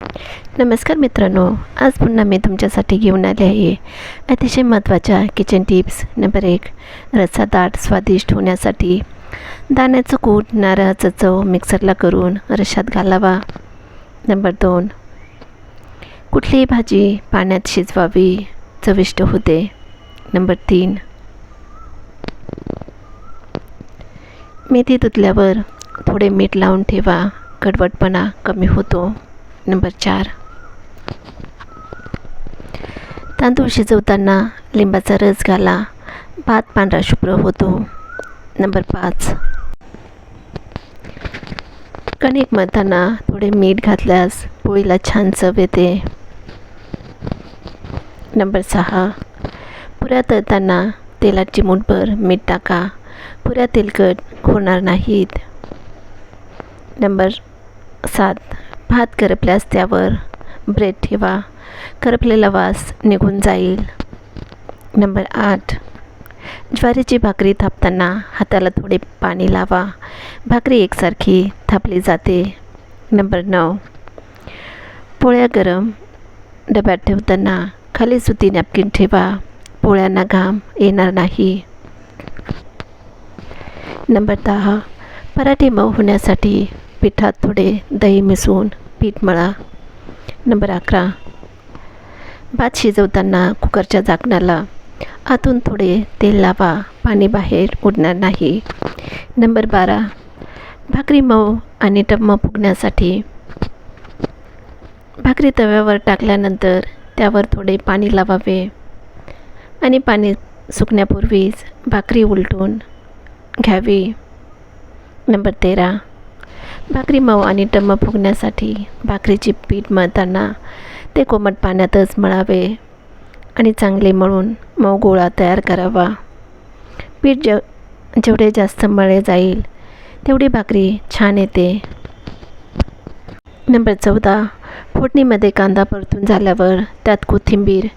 नमस्कार मित्रांनो, आज पुन्हा मी तुमच्यासाठी घेऊन आले आहे अतिशय महत्त्वाच्या किचन टिप्स. नंबर 1, रस्सा दाट स्वादिष्ट होण्यासाठी दाण्याचं कूट नारळाचं चव मिक्सरला करून रश्श्यात घालावा. नंबर 2, कुठलीही भाजी पाण्यात शिजवावी, चविष्ट होते. नंबर 3, मेथी धुतल्यावर थोडे मीठ लावून ठेवा, कडवटपणा कमी होतो. नंबर 4, तांदूळ शिजवताना लिंबाचा रस घाला, भात पांढरा शुभ्र होतो. नंबर 5, कणिक मळताना थोडे मीठ घातल्यास पोळीला छान चव येते. नंबर 6, पुऱ्या तळताना तेलात चिमूटभर मीठ टाका, पुऱ्या तेलकट होणार नाहीत. नंबर 7, भात करपल्यास त्यावर ब्रेड ठेवा, करपलेला वास निघून जाईल. नंबर 8, ज्वारीची भाकरी थापताना हाताला थोडे पाणी लावा, भाकरी एकसारखी थापली जाते. नंबर 9, पोळ्या गरम डब्यात ठेवताना खाली सुती नॅपकिन ठेवा, पोळ्यांना घाम येणार नाही. नंबर 10, पराठे मऊ होण्यासाठी पिठात थोडे दही मिसळून पीठ मळा. नंबर 11, भात शिजवताना कुकरच्या झाकणाला आतून थोडे तेल लावा, पाणी बाहेर उडणार नाही. नंबर 12, भाकरी मऊ आणि टम्म फुगण्यासाठी भाकरी तव्यावर टाकल्यानंतर त्यावर थोडे पाणी लावावे आणि पाणी सुकण्यापूर्वीच भाकरी उलटून घ्यावी. नंबर 13, भाकरी मऊ आणि टम्म फुगण्यासाठी भाकरीचे पीठ मळताना ते कोमट पाण्यातच मळावे आणि चांगले मळून मऊ गोळा तयार करावा. पीठ जेवढे जास्त मळले जाईल तेवढी भाकरी छान येते. नंबर 14, फोडणीमध्ये कांदा परतून झाल्यावर त्यात कोथिंबीर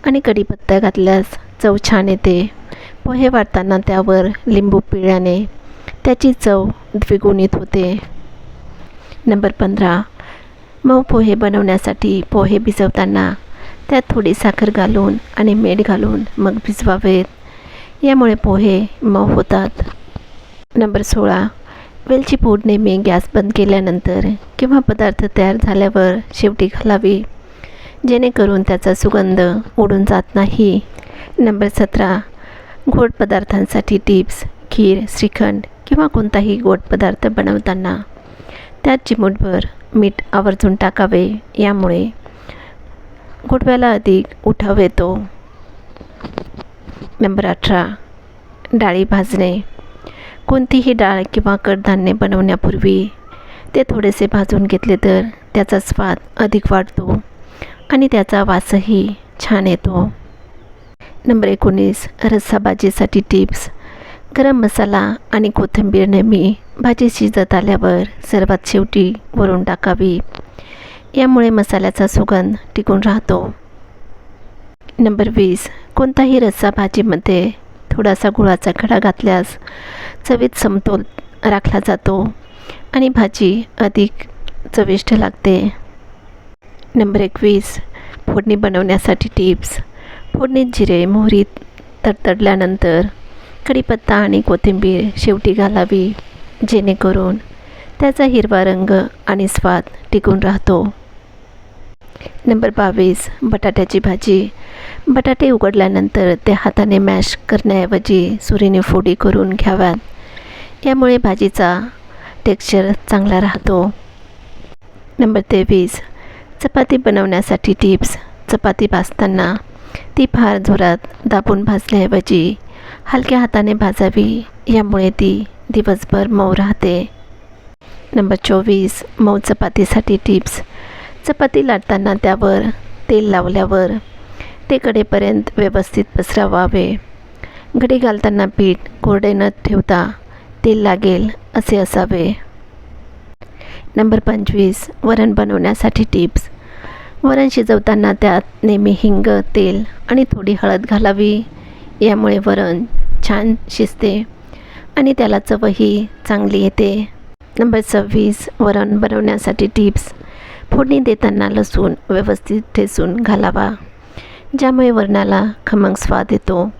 आणि कढीपत्ता घातल्यास चव छान येते. पोहे वाटताना त्यावर लिंबू पिळल्याने त्याची चव द्विगुणित होते. नंबर 15, मऊ पोहे बनवण्यासाठी पोहे भिजवताना त्यात थोडी साखर घालून आणि मीठ घालून मग भिजवावेत, यामुळे पोहे मऊ होतात. नंबर 16, वेलची पूड नेहमी गॅस बंद केल्यानंतर किंवा पदार्थ तयार झाल्यावर शेवटी घालावी, जेणेकरून त्याचा सुगंध उडून जात नाही. नंबर 17, गोड पदार्थांसाठी टिप्स. खीर, श्रीखंड किंवा कोणताही गोड पदार्थ बनवताना त्यात चिमूटभर मीठ आवर्जून टाकावे, यामुळे गोडव्याला अधिक उठाव येतो. नंबर 18, डाळी भाजणे. कोणतीही डाळ किंवा कडधान्य बनवण्यापूर्वी ते थोडेसे भाजून घेतले तर त्याचा स्वाद अधिक वाढतो आणि त्याचा वासही छान येतो. नंबर 19, रस्सा भाजीसाठी टिप्स. गरम मसाला आणि कोथिंबीर नेहमी भाजी शिजत आल्यावर सर्वात शेवटी वरून टाकावी, यामुळे मसाल्याचा सुगंध टिकून राहतो. नंबर 20, कोणताही रस्सा भाजीमध्ये थोडासा गुळाचा खडा घातल्यास चवीत समतोल राखला जातो आणि भाजी अधिक चविष्ट लागते. नंबर 21, फोडणी बनवण्यासाठी टिप्स. फोडणीत जिरे मोहरी तडतडल्यानंतर कढीपत्ता आणि कोथिंबीर शेवटी घालावी, जेणेकरून त्याचा हिरवा रंग आणि स्वाद टिकून राहतो. नंबर 22, बटाट्याची भाजी. बटाटे उघडल्यानंतर ते हाताने मॅश करण्याऐवजी सुरीने फोडी करून घ्याव्यात, यामुळे भाजीचा टेक्स्चर चांगला राहतो. नंबर 23, चपाती बनवण्यासाठी टिप्स. चपाती भाजताना ती फार जोरात दाबून भाजण्याऐवजी हलक्या हाताने भाजावी, यामुळे ती दिवसभर मऊ राहते. नंबर 24, मऊ चपातीसाठी टिप्स. चपाती लाटताना त्यावर तेल लावल्यावर ते कडेपर्यंत व्यवस्थित पसरवावे. घडी घालताना पीठ कोरडे न ठेवता तेल लागेल असे असावे. नंबर 25, वरण बनवण्यासाठी टिप्स. वरण शिजवताना त्यात नेहमी हिंग, तेल आणि थोडी हळद घालावी, यामुळे वरण छान शिजते आणि त्याला चवही चांगली येते. नंबर 26, वरण बनवण्यासाठी टिप्स. फोडणी देताना लसूण व्यवस्थित ठेचून घालावा, ज्यामुळे वरणाला खमंग स्वाद येतो.